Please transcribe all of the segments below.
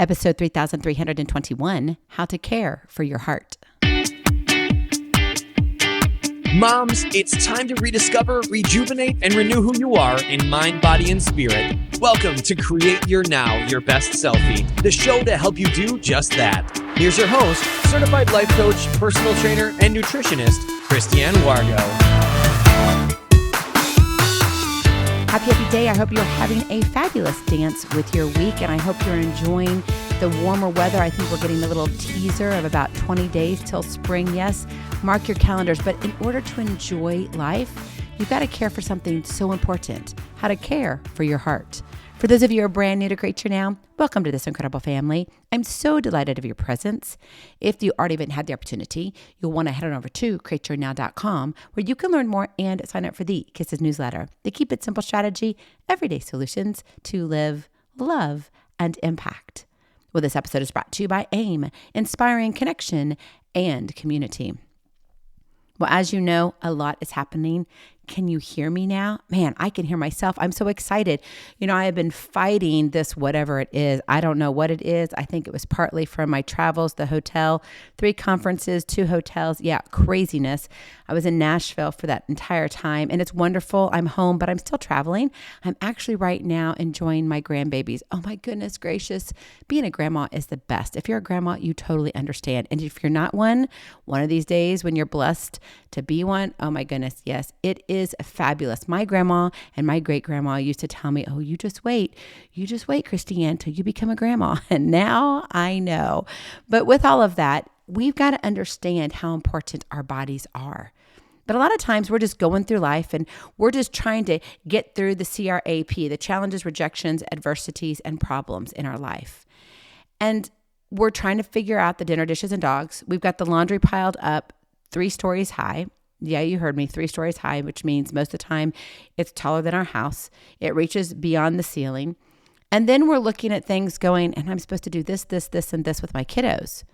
Episode 3321, How to Care for Your Heart. Moms, it's time to rediscover, rejuvenate, and renew who you are in mind, body, and spirit. Welcome to Create Your Now, Your Best Selfie, the show to help you do just that. Here's your host, certified life coach, personal trainer, and nutritionist, Christiane Wargo. Happy day. I hope you're having a fabulous dance with your week, and I hope you're enjoying the warmer weather. I think we're getting a little teaser of about 20 days till spring. Yes, mark your calendars. But in order to enjoy life, you've got to care for something so important, how to care for your heart. For those of you who are brand new to Create Your Now, welcome to this incredible family. I'm so delighted of your presence. If you already haven't had the opportunity, you'll want to head on over to createyournow.com where you can learn more and sign up for the K.I.S.S newsletter. The Keep It Simple strategy, everyday solutions to live, love, and impact. Well, this episode is brought to you by AIM, inspiring connection and community. Well, as you know, a lot is happening. Can you hear me now? Man, I can hear myself. I'm so excited. You know, I have been fighting this, whatever it is. I don't know what it is. I think it was partly from my travels, the hotel, 3 conferences, 2 hotels. Yeah, craziness. I was in Nashville for that entire time, and it's wonderful. I'm home, but I'm still traveling. I'm actually right now enjoying my grandbabies. Oh my goodness gracious. Being a grandma is the best. If you're a grandma, you totally understand. And if you're not one of these days when you're blessed to be one, oh my goodness, yes, it is fabulous. My grandma and my great grandma used to tell me, oh, you just wait, Christiane, till you become a grandma. And now I know. But with all of that, we've got to understand how important our bodies are. But a lot of times we're just going through life and we're just trying to get through the CRAP, the challenges, rejections, adversities, and problems in our life. And we're trying to figure out the dinner dishes and dogs. We've got the laundry piled up 3 stories high. Yeah, you heard me, 3 stories high, which means most of the time it's taller than our house. It reaches beyond the ceiling. And then we're looking at things going, and I'm supposed to do this, and this with my kiddos.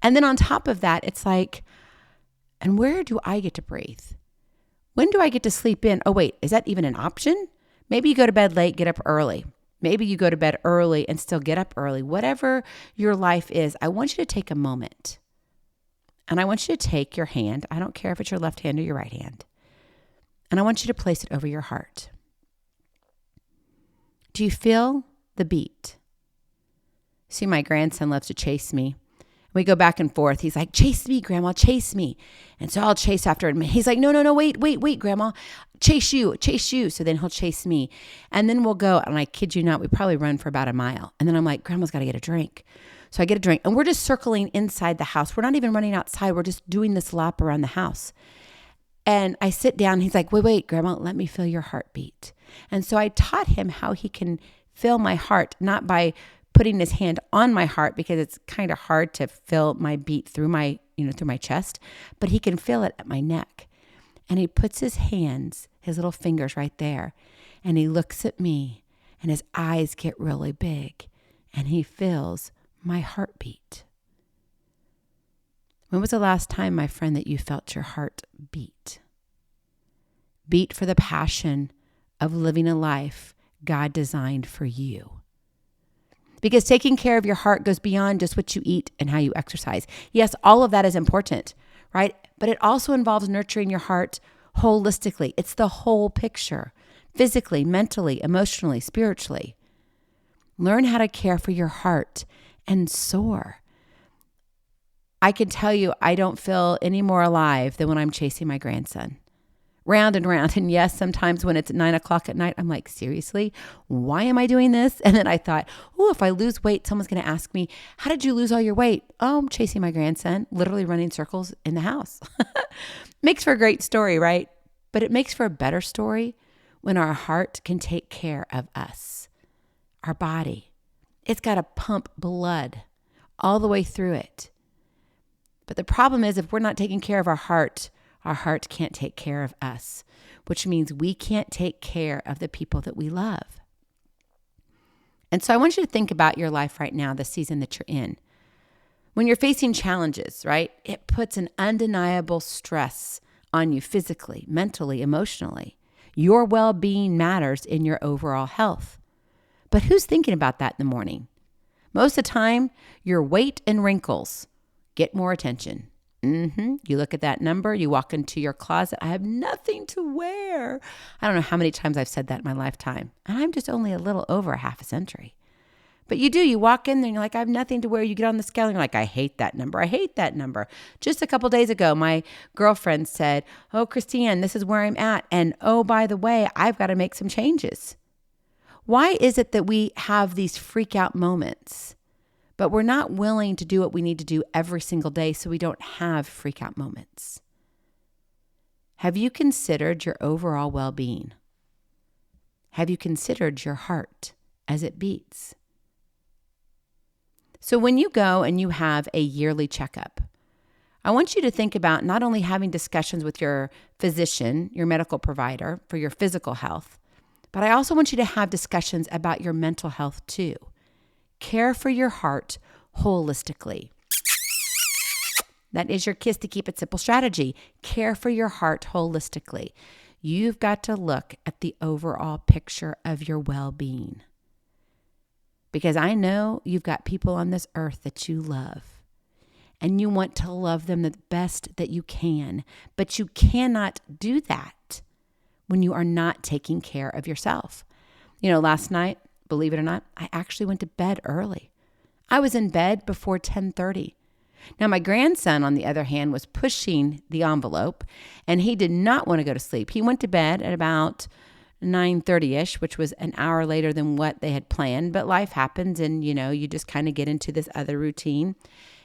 And then on top of that, it's like, and where do I get to breathe? When do I get to sleep in? Oh, wait, is that even an option? Maybe you go to bed late, get up early. Maybe you go to bed early and still get up early. Whatever your life is, I want you to take a moment. And I want you to take your hand, I don't care if it's your left hand or your right hand, and I want you to place it over your heart. Do you feel the beat? See, my grandson loves to chase me. We go back and forth. He's like, chase me, Grandma, chase me. And so I'll chase after him. He's like, no, wait, Grandma, chase you. So then he'll chase me. And then we'll go, and I kid you not, we probably run for about a mile. And then I'm like, Grandma's got to get a drink. So I get a drink, and we're just circling inside the house. We're not even running outside. We're just doing this lap around the house. And I sit down. He's like, wait, Grandma, let me feel your heartbeat. And so I taught him how he can feel my heart, not by putting his hand on my heart, because it's kind of hard to feel my beat through my chest, but he can feel it at my neck. And he puts his hands, his little fingers right there, and he looks at me, and his eyes get really big, and he feels my heartbeat. When was the last time, my friend, that you felt your heart beat? Beat for the passion of living a life God designed for you. Because taking care of your heart goes beyond just what you eat and how you exercise. Yes, all of that is important, right? But it also involves nurturing your heart holistically. It's the whole picture, physically, mentally, emotionally, spiritually. Learn how to care for your heart and soar. I can tell you, I don't feel any more alive than when I'm chasing my grandson. Round and round. And yes, sometimes when it's 9 o'clock at night, I'm like, seriously, why am I doing this? And then I thought, if I lose weight, someone's going to ask me, how did you lose all your weight? Oh, I'm chasing my grandson, literally running circles in the house. Makes for a great story, right? But it makes for a better story when our heart can take care of us, our body. It's got to pump blood all the way through it. But the problem is, if we're not taking care of our heart can't take care of us, which means we can't take care of the people that we love. And so I want you to think about your life right now, the season that you're in. When you're facing challenges, right, it puts an undeniable stress on you physically, mentally, emotionally. Your well-being matters in your overall health. But who's thinking about that in the morning? Most of the time, your weight and wrinkles get more attention. You look at that number, you walk into your closet, I have nothing to wear. I don't know how many times I've said that in my lifetime. And I'm just only a little over a half a century. But you do, you walk in there and you're like, I have nothing to wear. You get on the scale and you're like, I hate that number. I hate that number. Just a couple days ago, my girlfriend said, oh, Christine, this is where I'm at. And oh, by the way, I've got to make some changes. Why is it that we have these freak out moments, but we're not willing to do what we need to do every single day so we don't have freak out moments? Have you considered your overall well-being? Have you considered your heart as it beats? So when you go and you have a yearly checkup, I want you to think about not only having discussions with your physician, your medical provider for your physical health, but I also want you to have discussions about your mental health too. Care for your heart holistically. That is your K.I.S.S to keep it simple strategy. Care for your heart holistically. You've got to look at the overall picture of your well-being. Because I know you've got people on this earth that you love. And you want to love them the best that you can. But you cannot do that when you are not taking care of yourself. Last night, believe it or not, I actually went to bed early. I was in bed before 10:30. Now, my grandson, on the other hand, was pushing the envelope, and he did not want to go to sleep. He went to bed at about 9:30-ish, which was an hour later than what they had planned. But life happens, and, you just kind of get into this other routine.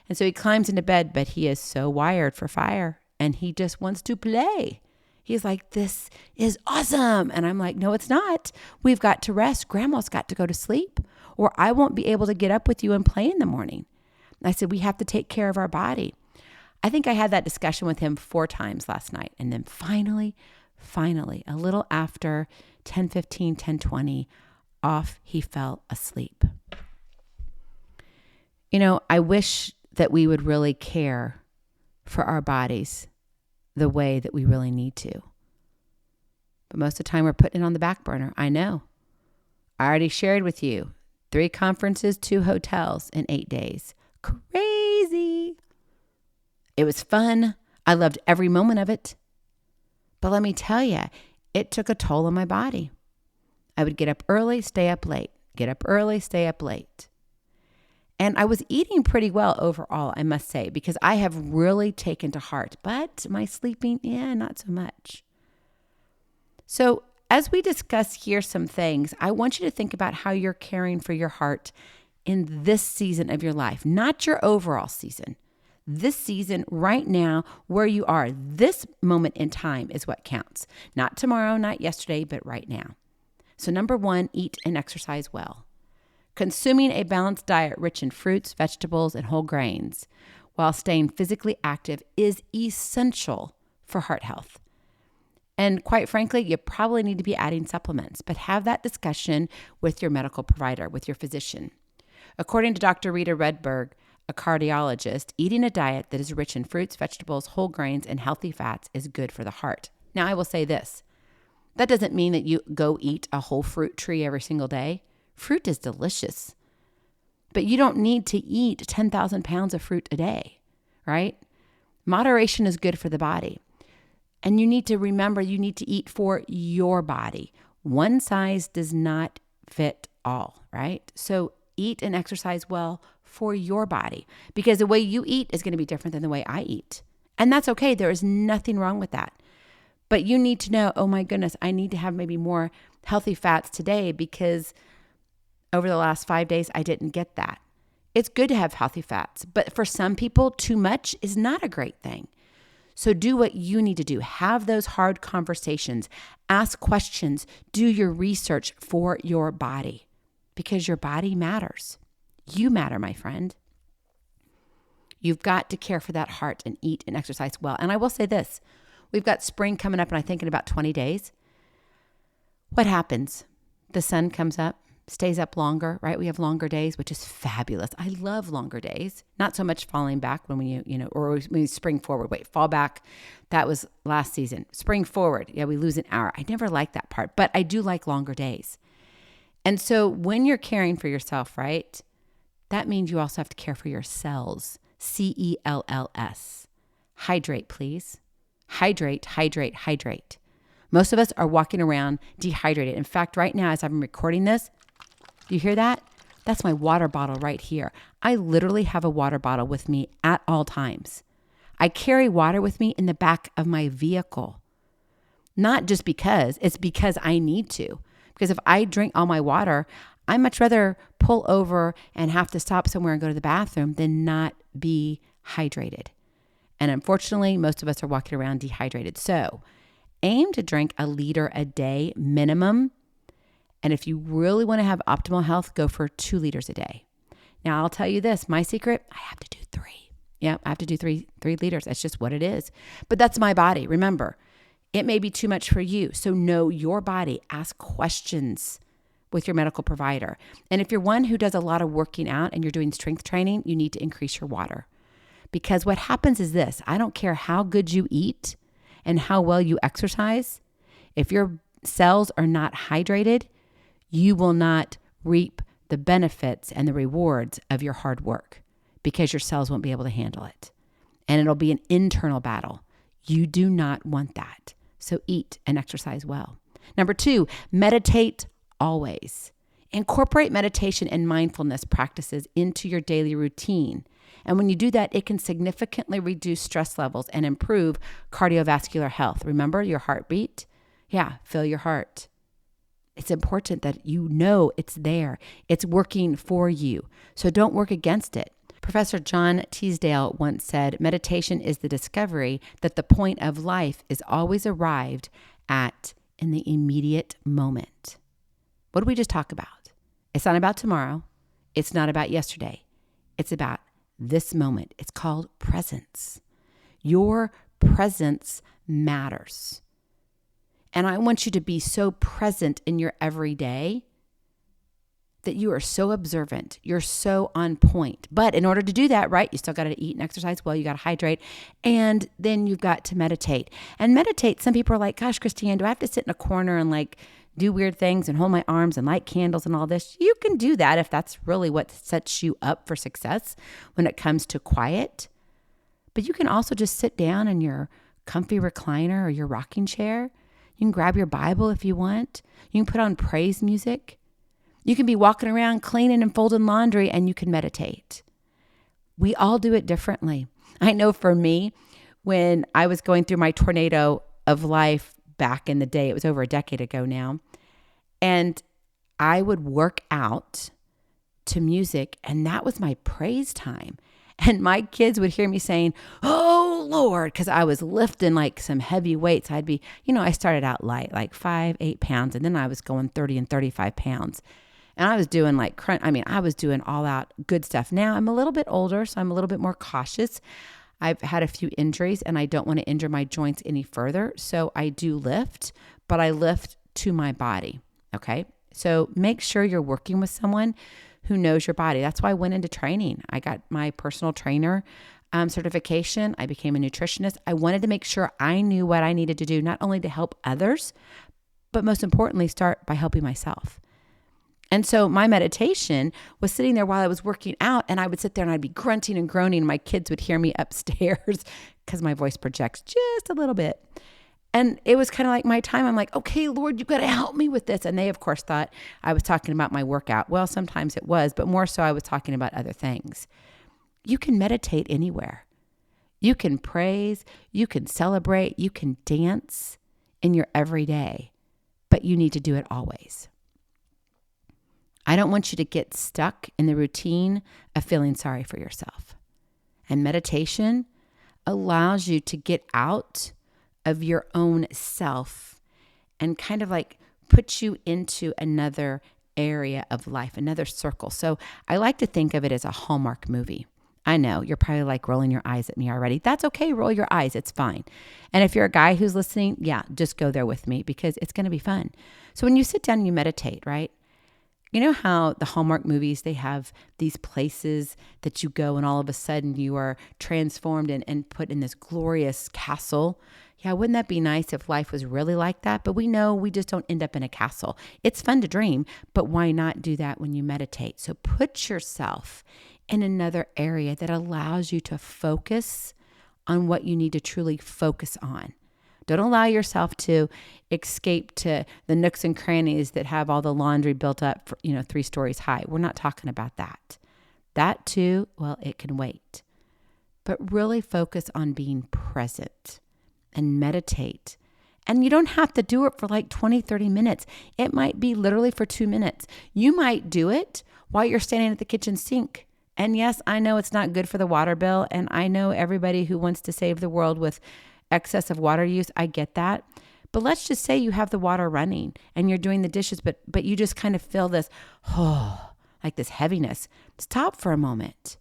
And so he climbs into bed, but he is so wired for fire, and he just wants to play. He's like, this is awesome. And I'm like, no, it's not. We've got to rest. Grandma's got to go to sleep, or I won't be able to get up with you and play in the morning. I said, we have to take care of our body. I think I had that discussion with him 4 times last night. And then finally, a little after 10:15, 10:20, off he fell asleep. I wish that we would really care for our bodies the way that we really need to. But most of the time we're putting it on the back burner. I know. I already shared with you 3 conferences, 2 hotels in 8 days. Crazy. It was fun. I loved every moment of it. But let me tell you, it took a toll on my body. I would get up early, stay up late. Get up early, stay up late. And I was eating pretty well overall, I must say, because I have really taken to heart. But my sleeping, not so much. So as we discuss here some things, I want you to think about how you're caring for your heart in this season of your life, not your overall season. This season right now, where you are, this moment in time is what counts. Not tomorrow, not yesterday, but right now. So number 1, eat and exercise well. Consuming a balanced diet rich in fruits, vegetables, and whole grains while staying physically active is essential for heart health. And quite frankly, you probably need to be adding supplements, but have that discussion with your medical provider, with your physician. According to Dr. Rita Redberg, a cardiologist, eating a diet that is rich in fruits, vegetables, whole grains, and healthy fats is good for the heart. Now, I will say this. That doesn't mean that you go eat a whole fruit tree every single day. Fruit is delicious. But you don't need to eat 10,000 pounds of fruit a day, right? Moderation is good for the body. And you need to remember you need to eat for your body. One size does not fit all, right? So eat and exercise well for your body, because the way you eat is going to be different than the way I eat. And that's okay. There is nothing wrong with that. But you need to know, oh my goodness, I need to have maybe more healthy fats today because over the last 5 days, I didn't get that. It's good to have healthy fats, but for some people, too much is not a great thing. So do what you need to do. Have those hard conversations. Ask questions. Do your research for your body, because your body matters. You matter, my friend. You've got to care for that heart and eat and exercise well. And I will say this. We've got spring coming up, and I think in about 20 days. What happens? The sun comes up, stays up longer, right? We have longer days, which is fabulous. I love longer days. Not so much falling back when or when you spring forward. Wait, fall back. That was last season. Spring forward. Yeah, we lose an hour. I never liked that part, but I do like longer days. And so when you're caring for yourself, right, that means you also have to care for your cells. cells. Hydrate, please. Hydrate, hydrate, hydrate. Most of us are walking around dehydrated. In fact, right now, as I'm recording this, do you hear that? That's my water bottle right here. I literally have a water bottle with me at all times. I carry water with me in the back of my vehicle. Not just because, it's because I need to. Because if I drink all my water, I'd much rather pull over and have to stop somewhere and go to the bathroom than not be hydrated. And unfortunately, most of us are walking around dehydrated. So aim to drink 1 liter a day minimum. And if you really want to have optimal health, go for 2 liters a day. Now, I'll tell you this, my secret, I have to do 3. Yeah, I have to do 3 liters. That's just what it is. But that's my body. Remember, it may be too much for you. So know your body. Ask questions with your medical provider. And if you're one who does a lot of working out and you're doing strength training, you need to increase your water. Because what happens is this, I don't care how good you eat and how well you exercise, if your cells are not hydrated, you will not reap the benefits and the rewards of your hard work because your cells won't be able to handle it. And it'll be an internal battle. You do not want that. So eat and exercise well. Number 2, meditate always. Incorporate meditation and mindfulness practices into your daily routine. And when you do that, it can significantly reduce stress levels and improve cardiovascular health. Remember your heartbeat? Yeah, feel your heart. It's important that you know it's there. It's working for you. So don't work against it. Professor John Teasdale once said, meditation is the discovery that the point of life is always arrived at in the immediate moment. What did we just talk about? It's not about tomorrow. It's not about yesterday. It's about this moment. It's called presence. Your presence matters. And I want you to be so present in your everyday that you are so observant. You're so on point. But in order to do that, right, you still got to eat and exercise well. You got to hydrate. And then you've got to meditate. And meditate, some people are like, gosh, Christine, do I have to sit in a corner and like do weird things and hold my arms and light candles and all this? You can do that if that's really what sets you up for success when it comes to quiet. But you can also just sit down in your comfy recliner or your rocking chair. You can grab your Bible if you want. You can put on praise music. You can be walking around cleaning and folding laundry and you can meditate. We all do it differently. I know for me, when I was going through my tornado of life back in the day, it was over a decade ago now, and I would work out to music and that was my praise time. And my kids would hear me saying, oh, Lord, because I was lifting like some heavy weights. I'd be, I started out light, like 5-8 pounds, and then I was going 30 and 35 pounds. And I was doing I was doing all out good stuff. Now I'm a little bit older, so I'm a little bit more cautious. I've had a few injuries and I don't want to injure my joints any further. So I do lift, but I lift to my body. Okay. So make sure you're working with someone who knows your body. That's why I went into training. I got my personal trainer certification. I became a nutritionist. I wanted to make sure I knew what I needed to do, not only to help others, but most importantly, start by helping myself. And so my meditation was sitting there while I was working out, and I would sit there and I'd be grunting and groaning, and my kids would hear me upstairs because my voice projects just a little bit. And it was kind of like my time. I'm like, okay, Lord, you got to help me with this. And they, of course, thought I was talking about my workout. Well, sometimes it was, but more so I was talking about other things. You can meditate anywhere. You can praise, you can celebrate, you can dance in your everyday, but you need to do it always. I don't want you to get stuck in the routine of feeling sorry for yourself. And meditation allows you to get out of your own self and kind of like put you into another area of life, another circle. So I like to think of it as a Hallmark movie. I know you're probably like rolling your eyes at me already. That's okay. Roll your eyes. It's fine. And if you're a guy who's listening, yeah, just go there with me because it's going to be fun. So when you sit down and you meditate, right? You know how the Hallmark movies, they have these places that you go and all of a sudden you are transformed and put in this glorious castle. Yeah, wouldn't that be nice if life was really like that? But we know we just don't end up in a castle. It's fun to dream, but why not do that when you meditate? So put yourself in another area that allows you to focus on what you need to truly focus on. Don't allow yourself to escape to the nooks and crannies that have all the laundry built up, 3 stories high. We're not talking about that. That too, well, it can wait. But really focus on being present and meditate. And you don't have to do it for like 20, 30 minutes. It might be literally for 2 minutes. You might do it while you're standing at the kitchen sink. And yes, I know it's not good for the water bill. And I know everybody who wants to save the world with excess of water use, I get that. But let's just say you have the water running and you're doing the dishes, but you just kind of feel this, like this heaviness. Stop for a moment.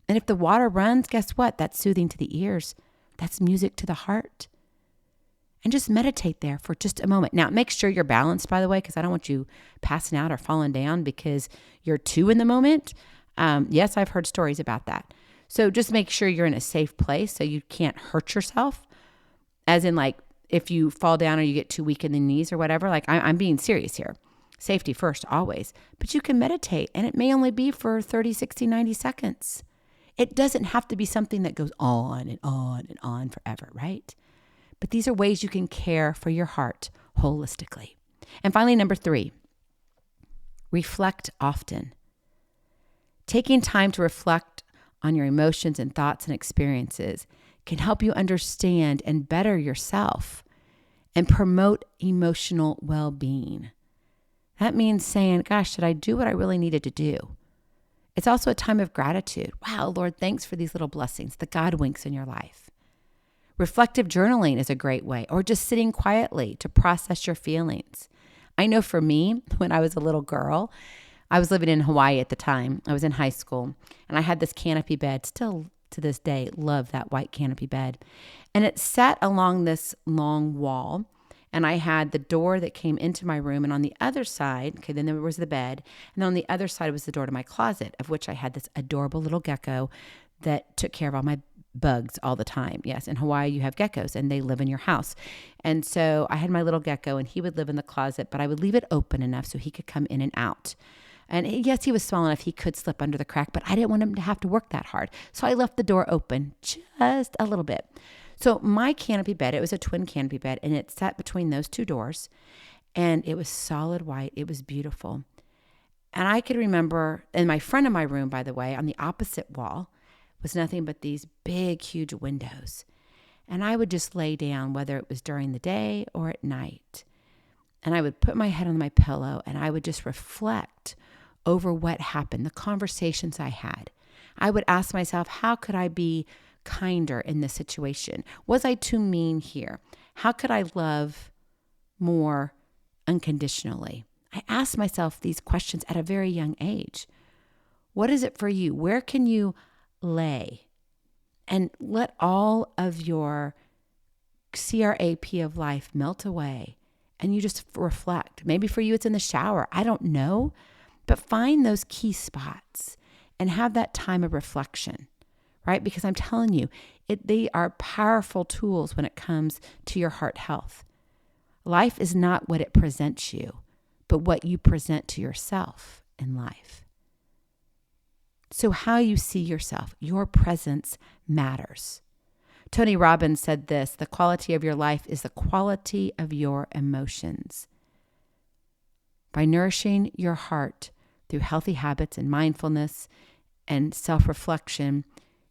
And if the water runs, guess what? That's soothing to the ears. That's music to the heart. And just meditate there for just a moment. Now, make sure you're balanced, by the way, because I don't want you passing out or falling down because you're too in the moment. Yes, I've heard stories about that. So just make sure you're in a safe place so you can't hurt yourself. As in, like, if you fall down or you get too weak in the knees or whatever, like I'm being serious here. Safety first, always. But you can meditate, and it may only be for 30, 60, 90 seconds. It doesn't have to be something that goes on and on and on forever, right? But these are ways you can care for your heart holistically. And finally, number 3, reflect often. Taking time to reflect on your emotions and thoughts and experiences can help you understand and better yourself and promote emotional well-being. That means saying, gosh, did I do what I really needed to do? It's also a time of gratitude. Wow, Lord, thanks for these little blessings, the God winks in your life. Reflective journaling is a great way, or just sitting quietly to process your feelings. I know for me, when I was a little girl, I was living in Hawaii at the time. I was in high school, and I had this canopy bed. Still to this day, love that white canopy bed. And it sat along this long wall, and I had the door that came into my room, and on the other side, then there was the bed, and on the other side was the door to my closet, of which I had this adorable little gecko that took care of all my bugs all the time. Yes, in Hawaii, you have geckos, and they live in your house. And so I had my little gecko, and he would live in the closet, but I would leave it open enough so he could come in and out. And yes, he was small enough he could slip under the crack, but I didn't want him to have to work that hard. So I left the door open just a little bit. So my canopy bed, it was a twin canopy bed, and it sat between those 2 doors, and it was solid white. It was beautiful. And I could remember, in my front of my room, by the way, on the opposite wall was nothing but these big, huge windows. And I would just lay down, whether it was during the day or at night. And I would put my head on my pillow, and I would just reflect over what happened, the conversations I had. I would ask myself, how could I be kinder in this situation? Was I too mean here? How could I love more unconditionally? I asked myself these questions at a very young age. What is it for you? Where can you lay? And let all of your CRAP of life melt away, and you just reflect. Maybe for you it's in the shower. I don't know. But find those key spots and have that time of reflection, right? Because I'm telling you, they are powerful tools when it comes to your heart health. Life is not what it presents you, but what you present to yourself in life. So how you see yourself, your presence matters. Tony Robbins said this, the quality of your life is the quality of your emotions. By nourishing your heart through healthy habits and mindfulness and self-reflection,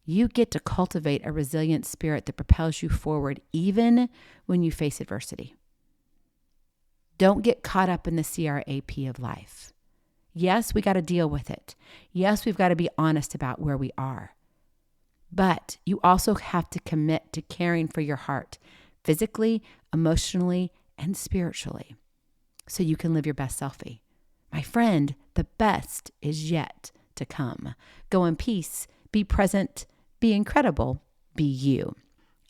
you get to cultivate a resilient spirit that propels you forward even when you face adversity. Don't get caught up in the CRAP of life. Yes, we got to deal with it. Yes, we've got to be honest about where we are. But you also have to commit to caring for your heart, physically, emotionally, and spiritually, so you can live your best selfie. My friend, the best is yet to come. Go in peace, be present, be incredible, be you.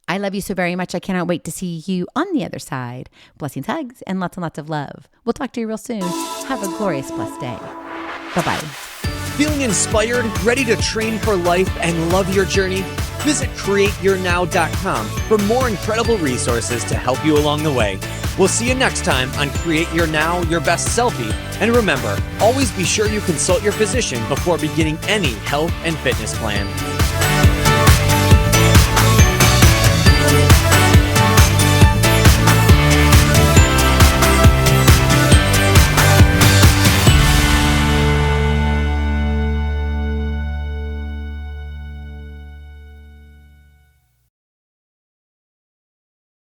I love you so very much. I cannot wait to see you on the other side. Blessings, hugs, and lots of love. We'll talk to you real soon. Have a glorious, blessed day. Bye-bye. Feeling inspired, ready to train for life and love your journey? Visit createyournow.com for more incredible resources to help you along the way. We'll see you next time on Create Your Now, Your Best Selfie. And remember, always be sure you consult your physician before beginning any health and fitness plan.